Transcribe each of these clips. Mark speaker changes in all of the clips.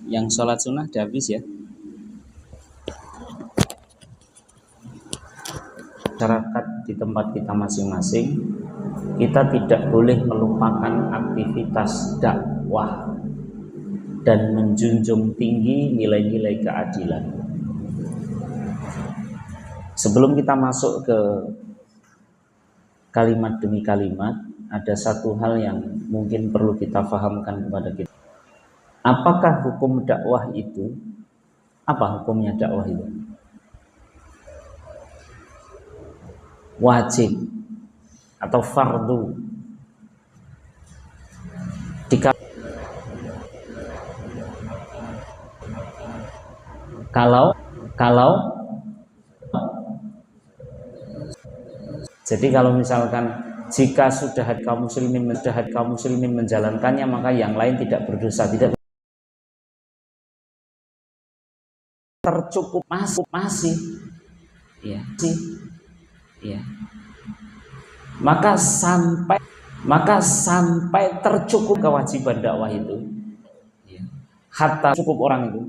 Speaker 1: Yang sholat sunnah udah habis ya. Masyarakat di tempat kita masing-masing, kita tidak boleh melupakan aktivitas dakwah dan menjunjung tinggi nilai-nilai keadilan. Sebelum kita masuk ke kalimat demi kalimat, ada satu hal yang mungkin perlu kita fahamkan kepada kita. Apakah hukum dakwah itu? Apa hukumnya dakwah itu? Wajib atau fardu? Kalau misalkan jika sudah kaum muslimin menjalankannya, maka yang lain tidak berdosa, tidak tercukup, masih ya. Maka sampai tercukup kewajiban dakwah itu, hatta cukup orang itu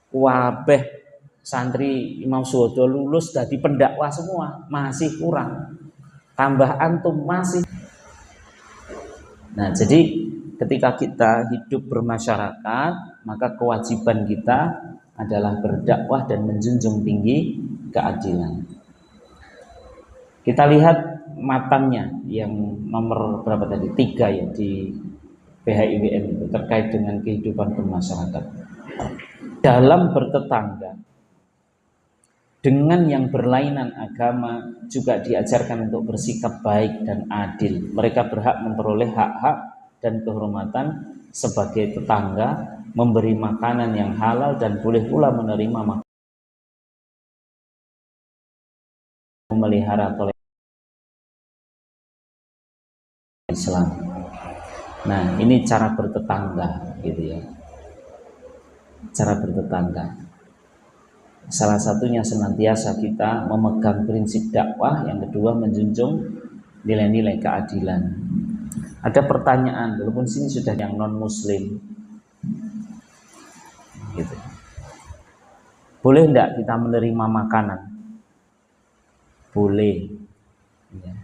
Speaker 1: wabeh santri Imam Suwodo lulus dari pendakwah semua, masih kurang, tambah antum masih. Nah, jadi ketika kita hidup bermasyarakat, maka kewajiban kita adalah berdakwah dan menjunjung tinggi keadilan. Kita lihat matanya yang nomor berapa tadi? 3 ya di PHIWM itu terkait dengan kehidupan bermasyarakat. Dalam bertetangga dengan yang berlainan agama juga diajarkan untuk bersikap baik dan adil. Mereka berhak memperoleh hak-hak dan kehormatan sebagai tetangga, memberi makanan yang halal dan boleh pula menerima makanan, memelihara toleransi Islam. Nah, ini cara bertetangga gitu ya. Cara bertetangga. Salah satunya senantiasa kita memegang prinsip dakwah, yang kedua menjunjung nilai-nilai keadilan. Ada pertanyaan, walaupun sini sudah yang non muslim gitu. Boleh enggak kita menerima makanan? Boleh ya.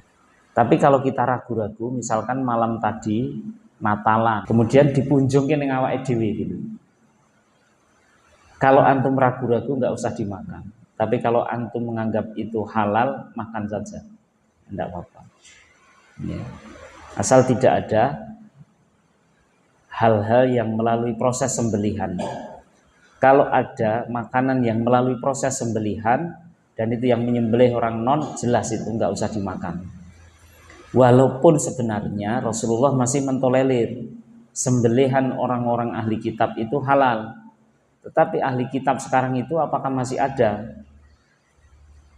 Speaker 1: Tapi kalau kita ragu-ragu, misalkan malam tadi Natalan, kemudian dipunjungin dengan awake dhewe gitu. Kalau antum ragu-ragu nggak usah dimakan. Tapi kalau antum menganggap itu halal, makan saja, tidak apa-apa. Ya. Asal tidak ada hal-hal yang melalui proses sembelihan. Kalau ada makanan yang melalui proses sembelihan dan itu yang menyembelih orang non, jelas itu nggak usah dimakan. Walaupun sebenarnya Rasulullah masih mentolerir sembelihan orang-orang ahli kitab itu halal. Tetapi ahli kitab sekarang itu apakah masih ada?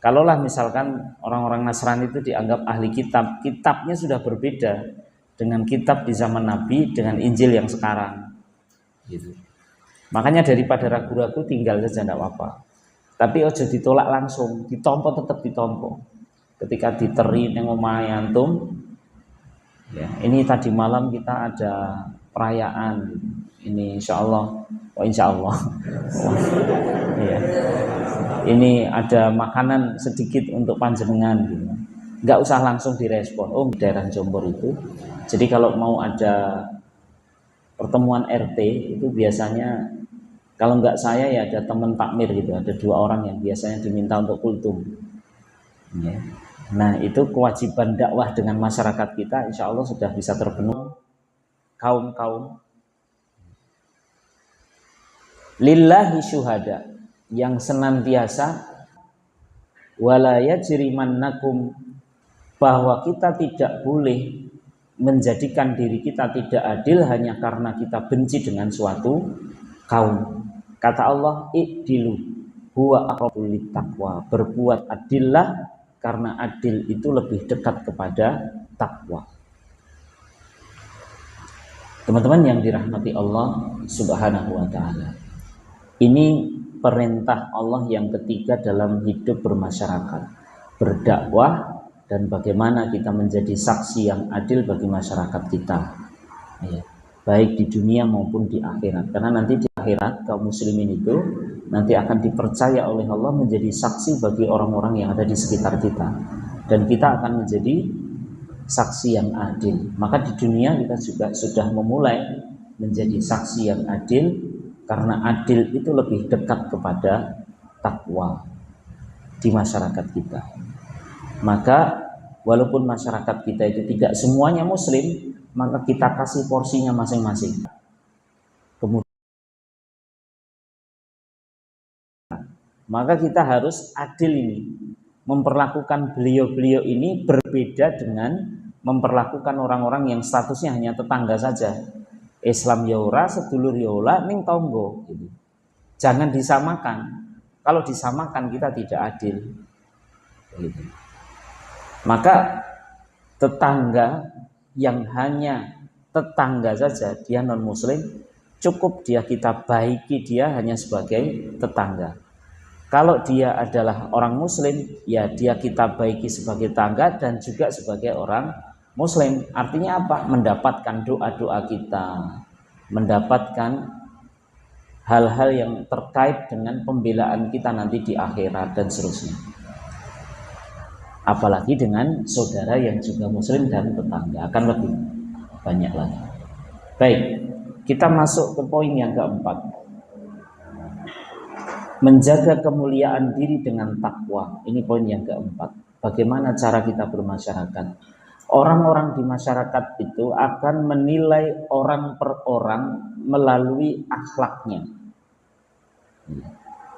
Speaker 1: Kalaulah misalkan orang-orang Nasrani itu dianggap ahli kitab, kitabnya sudah berbeda dengan kitab di zaman Nabi dengan Injil yang sekarang gitu. Makanya daripada ragu-ragu tinggal saja, tidak apa-apa. Tapi ojo ditolak langsung, ditompo tetap ditompo. Ketika diteri nang omahe antum, ya, ini tadi malam kita ada perayaan gitu. Ini insyaallah, ya. Ini ada makanan sedikit untuk panjenengan gitu. Nggak usah langsung direspon. Oh, di daerah Jombor itu. Jadi kalau mau ada pertemuan RT itu biasanya, kalau nggak saya ya ada teman Pak Mir gitu, ada 2 orang yang biasanya diminta untuk kultum. Ya. Nah, itu kewajiban dakwah dengan masyarakat kita, insya Allah sudah bisa terpenuhi. Kaum lillahi syuhada, yang senantiasa wala yajrimannakum, bahwa kita tidak boleh menjadikan diri kita tidak adil hanya karena kita benci dengan suatu kaum. Kata Allah, i'dilu huwa aqrabul littaqwa, berbuat adillah karena adil itu lebih dekat kepada takwa. Teman-teman yang dirahmati Allah Subhanahu wa taala. Ini perintah Allah yang ketiga dalam hidup bermasyarakat, berdakwah dan bagaimana kita menjadi saksi yang adil bagi masyarakat kita. Ya. baik di dunia maupun di akhirat. Karena nanti di akhirat kaum muslimin itu nanti akan dipercaya oleh Allah menjadi saksi bagi orang-orang yang ada di sekitar kita, dan kita akan menjadi saksi yang adil. Maka di dunia kita juga sudah memulai menjadi saksi yang adil, karena adil itu lebih dekat kepada takwa di masyarakat kita. Maka walaupun masyarakat kita itu tidak semuanya muslim, maka kita kasih porsinya masing-masing. Kemudian maka kita harus adil ini, memperlakukan beliau-beliau ini berbeda dengan memperlakukan orang-orang yang statusnya hanya tetangga saja. Islam ya ora, sedulur ya ora, ning tonggo gitu. Jangan disamakan. Kalau disamakan kita tidak adil. Gitu. Maka tetangga yang hanya tetangga saja, dia non muslim, cukup dia kita baiki dia hanya sebagai tetangga. Kalau dia adalah orang muslim, ya dia kita baiki sebagai tetangga dan juga sebagai orang muslim. Artinya apa? Mendapatkan doa-doa kita, mendapatkan hal-hal yang terkait dengan pembelaan kita nanti di akhirat dan seterusnya. Apalagi dengan saudara yang juga muslim dan tetangga, akan lebih banyak lagi. Baik, kita masuk ke poin yang keempat. Menjaga kemuliaan diri dengan takwa. Ini poin yang keempat. Bagaimana cara kita bermasyarakat? Orang-orang di masyarakat itu akan menilai orang per orang melalui akhlaknya.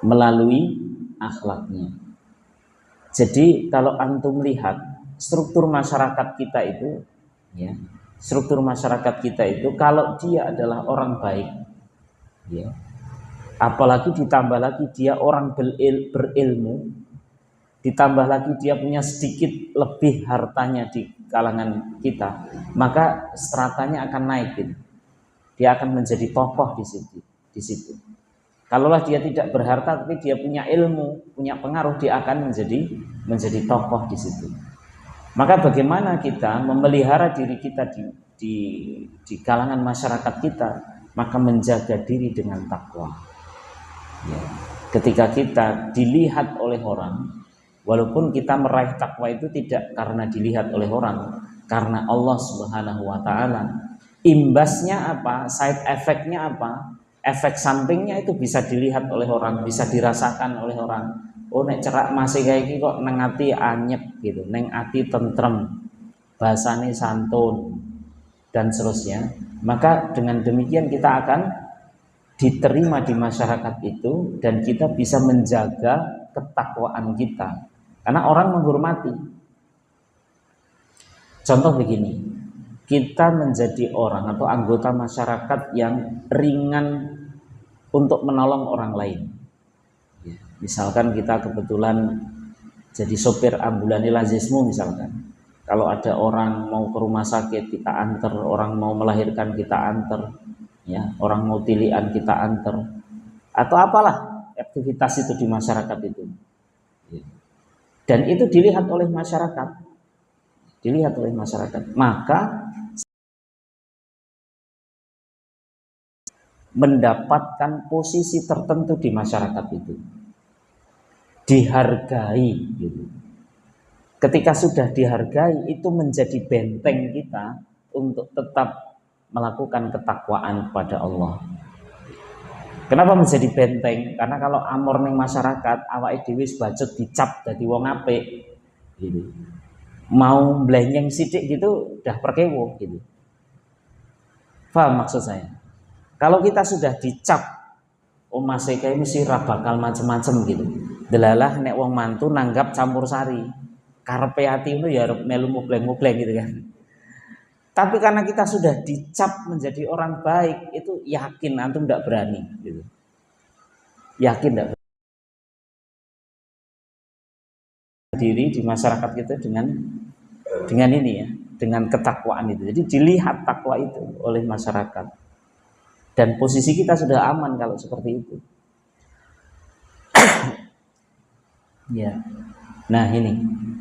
Speaker 1: Melalui akhlaknya. Jadi kalau antum lihat struktur masyarakat kita itu, ya, struktur masyarakat kita itu kalau dia adalah orang baik, ya, apalagi ditambah lagi dia orang berilmu, ditambah lagi dia punya sedikit lebih hartanya di kalangan kita, maka stratanya akan naik gitu. Dia akan menjadi tokoh di situ. Kalaulah dia tidak berharta tapi dia punya ilmu, punya pengaruh, dia akan menjadi tokoh di situ. Maka bagaimana kita memelihara diri kita di kalangan masyarakat kita? Maka menjaga diri dengan takwa. Ya. Ketika kita dilihat oleh orang, walaupun kita meraih takwa itu tidak karena dilihat oleh orang, karena Allah Subhanahu wa Ta'ala. Imbasnya apa? Side effect-nya apa? Efek sampingnya itu bisa dilihat oleh orang, bisa dirasakan oleh orang. Oh, nek cerak masih kayak gini kok neng ati anyep gitu, neng ati tentrem, bahasane santun dan seterusnya. Maka dengan demikian kita akan diterima di masyarakat itu dan kita bisa menjaga ketakwaan kita. Karena orang menghormati. Contoh begini. Kita menjadi orang atau anggota masyarakat yang ringan untuk menolong orang lain. Misalkan kita kebetulan jadi sopir ambulan lazismu misalkan. Kalau ada orang mau ke rumah sakit kita antar, orang mau melahirkan kita antar, ya, orang mau tilian kita antar, atau apalah aktivitas itu di masyarakat itu. Dan itu dilihat oleh masyarakat. Maka mendapatkan posisi tertentu di masyarakat itu, dihargai gitu. Ketika sudah dihargai itu menjadi benteng kita untuk tetap melakukan ketakwaan kepada Allah. Kenapa menjadi benteng? Karena kalau amor ning masyarakat awake dhewe bacot dicap dadi wong apik gitu. Mau blenyeng sidik gitu udah perkewo gitu. Paham maksud saya? Kalau kita sudah dicap, oh masih kayak mesti bakal macem-macem gitu. Delalah nek wong mantu nanggap campur sari. Karepe ati itu ya melu mubleng-mubleng gitu kan. Tapi karena kita sudah dicap menjadi orang baik, itu yakin antum tidak berani gitu. Yakin tidak berani diri di masyarakat kita dengan ini ya, dengan ketakwaan itu. Jadi dilihat takwa itu oleh masyarakat. Dan posisi kita sudah aman kalau seperti itu. Ya. Nah, ini.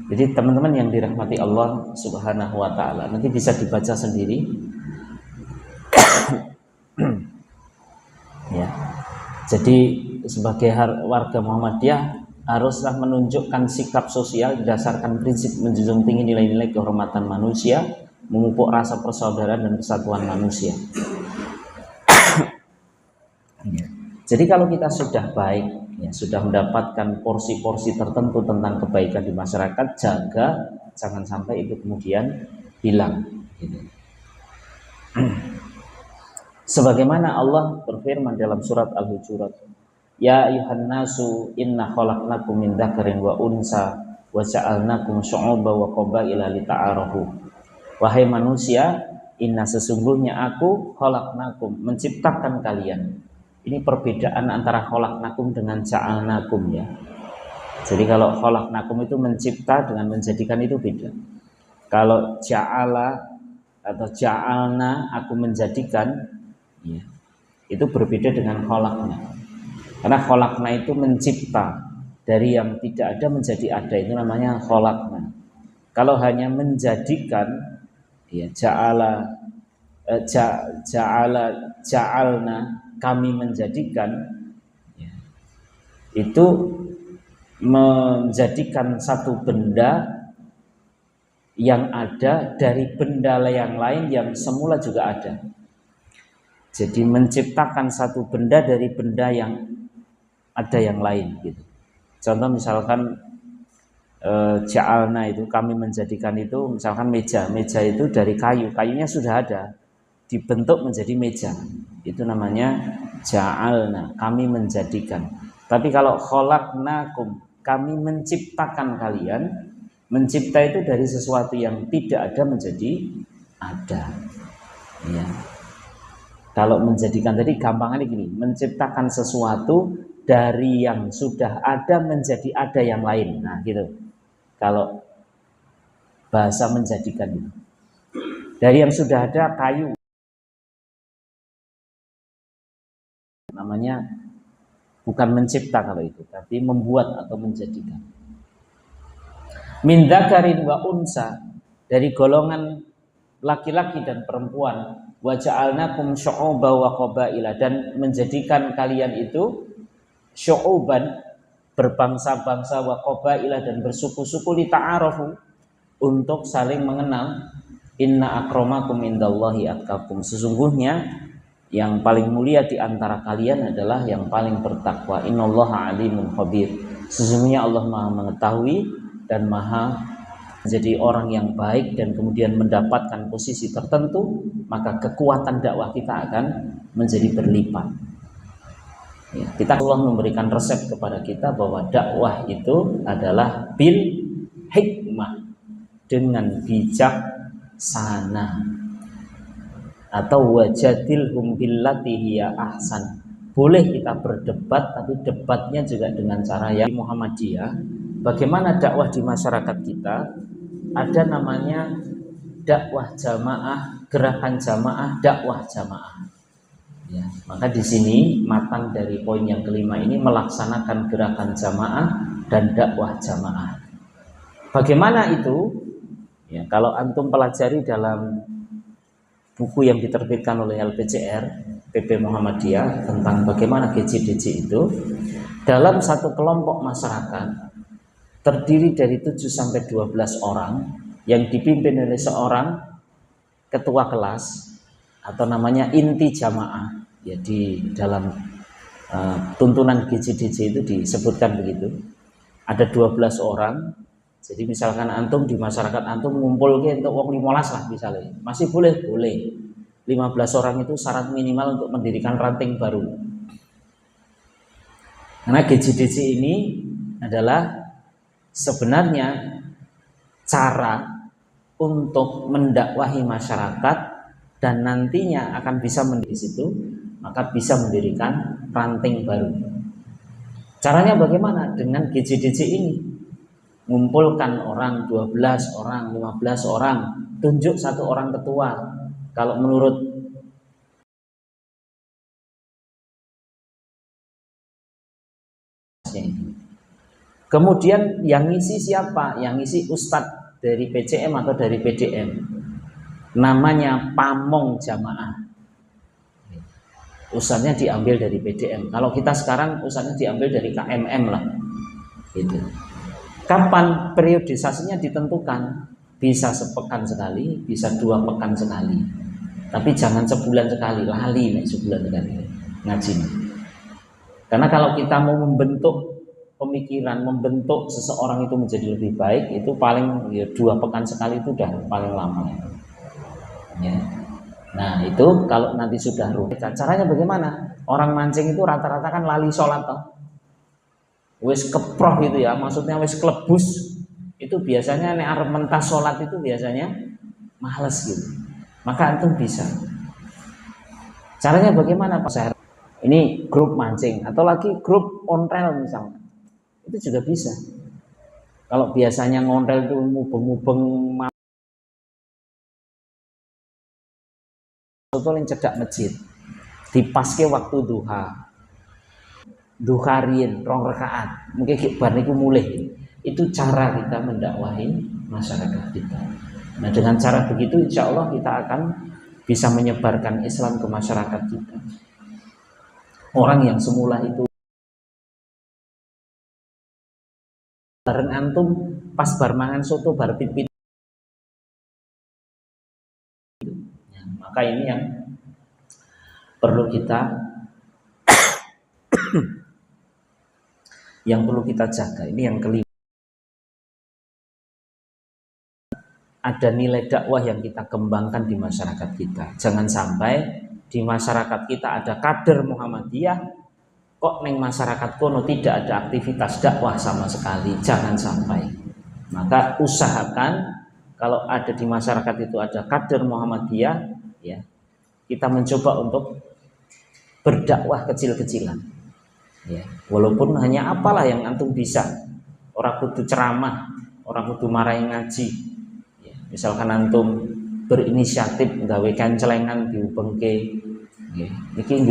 Speaker 1: Jadi teman-teman yang dirahmati Allah Subhanahu wa Ta'ala, nanti bisa dibaca sendiri Jadi sebagai warga Muhammadiyah haruslah menunjukkan sikap sosial berdasarkan prinsip menjunjung tinggi nilai-nilai kehormatan manusia, memupuk rasa persaudaraan dan kesatuan manusia. Jadi kalau kita sudah baik, ya, sudah mendapatkan porsi-porsi tertentu tentang kebaikan di masyarakat, jaga jangan sampai itu kemudian hilang. Gitu. Sebagaimana Allah berfirman dalam surat Al-Hujurat, ya ayuhan nasu inna khalaqnakum min dzakarin wa unsa wa ja'alnakum syu'uban wa qabaila lita'arafu. Wahai manusia, inna sesungguhnya aku khalaqnakum menciptakan kalian. Ini perbedaan antara khalaqnakum dengan ja'alnakum ya. Jadi kalau khalaqnakum itu mencipta, dengan menjadikan itu beda. Kalau ja'ala atau ja'alna aku menjadikan ya, itu berbeda dengan khalaqna. Karena khalaqna itu mencipta dari yang tidak ada menjadi ada, itu namanya khalaqna. Kalau hanya menjadikan ya ja'alna kami menjadikan ya, itu menjadikan satu benda yang ada dari benda yang lain yang semula juga ada. Jadi menciptakan satu benda dari benda yang ada yang lain gitu. Contoh misalkan ja'alna itu kami menjadikan itu misalkan meja itu dari kayunya sudah ada, dibentuk menjadi meja, itu namanya ja'alna, kami menjadikan. Tapi kalau khalaqnakum, kami menciptakan kalian, mencipta itu dari sesuatu yang tidak ada menjadi ada ya. Kalau menjadikan tadi gampangannya gini, menciptakan sesuatu dari yang sudah ada menjadi ada yang lain. Nah gitu. Kalau bahasa menjadikan itu. Dari yang sudah ada kayu. Namanya bukan mencipta kalau itu, tapi membuat atau menjadikan. Min dzakarin wa unsa, dari golongan laki-laki dan perempuan, wa ja'alnakum syu'uban wa qabaila, dan menjadikan kalian itu syu'uban, berbangsa-bangsa, wa qabaila, dan bersuku-suku, lita'arafu, untuk saling mengenal. Inna akramakum indallahi atqakum, sesungguhnya yang paling mulia di antara kalian adalah yang paling bertakwa. Innallaha alimun khabir, sesungguhnya Allah Maha mengetahui dan Maha. Jadi orang yang baik dan kemudian mendapatkan posisi tertentu, maka kekuatan dakwah kita akan menjadi berlipat. Ya, kita Allah memberikan resep kepada kita bahwa dakwah itu adalah bil hikmah, dengan bijaksana, atau wajadilhum billati hiya ahsan. Boleh kita berdebat, tapi debatnya juga dengan cara yang Muhammadiyah. Bagaimana dakwah di masyarakat kita? Ada namanya dakwah jamaah, gerakan jamaah, dakwah jamaah. Ya, maka di sini matan dari poin yang kelima ini melaksanakan gerakan jamaah dan dakwah jamaah. Bagaimana itu? Ya, kalau antum pelajari dalam buku yang diterbitkan oleh LPCR, PP Muhammadiyah, tentang bagaimana GCDC itu, dalam satu kelompok masyarakat terdiri dari 7-12 orang yang dipimpin oleh seorang ketua kelas atau namanya inti jamaah. Ya, di dalam tuntunan GCDC itu disebutkan begitu. Ada 12 orang. Jadi misalkan antum di masyarakat antum ngumpul ke untuk wong 15 lah misalnya. Masih boleh. 15 orang itu syarat minimal untuk mendirikan ranting baru. Karena GCDC ini adalah sebenarnya cara untuk mendakwahi masyarakat dan nantinya akan bisa di situ, maka bisa mendirikan ranting baru. Caranya bagaimana? Dengan GCDC ini. Ngumpulkan orang 12 orang, 15 orang, tunjuk satu orang ketua. Kalau menurut kemudian yang ngisi siapa? Yang ngisi ustadz dari PCM atau dari PDM. Namanya pamong jamaah. Ustadznya diambil dari PDM. Kalau kita sekarang ustadznya diambil dari KMM lah, gitu. Kapan periodisasinya ditentukan? Bisa sepekan sekali, bisa 2 pekan sekali. Tapi jangan sebulan sekali, lali nih sebulan sekali ngaji. Karena kalau kita mau membentuk pemikiran, membentuk seseorang itu menjadi lebih baik, itu paling ya 2 pekan sekali itu udah paling lama. Ya. Nah itu kalau nanti sudah rutin, caranya bagaimana? Orang mancing itu rata-rata kan lali sholat toh. Wis keproh gitu ya, maksudnya wis klebus. Itu biasanya nek arep mentas sholat itu biasanya males gitu. Maka antum bisa. Caranya bagaimana Pak Syahir? Ini grup mancing atau lagi grup ontel misalnya. Itu juga bisa. Kalau biasanya ngontel itu mubeng-mubeng itu yang cedak masjid, dipaske waktu duha rien 2 rakaat, mungkin bar niku mulih. Itu cara kita mendakwahi masyarakat kita. Nah dengan cara begitu insya Allah kita akan bisa menyebarkan Islam ke masyarakat kita. Orang yang semula itu bareng antum pas bar mangan soto bar pipit, maka ini yang perlu kita jaga. Ini yang kelima. Ada nilai dakwah yang kita kembangkan di masyarakat kita. Jangan sampai di masyarakat kita ada kader Muhammadiyah, kok neng masyarakat kono tidak ada aktivitas dakwah sama sekali. Jangan sampai. Maka usahakan kalau ada di masyarakat itu ada kader Muhammadiyah, ya kita mencoba untuk berdakwah kecil-kecilan. Ya, walaupun hanya apalah yang antum bisa. Orang kudu ceramah, orang kudu marahi ngaji. Ya, misalkan antum berinisiatif gawe kencelengan diubengke, ya, iki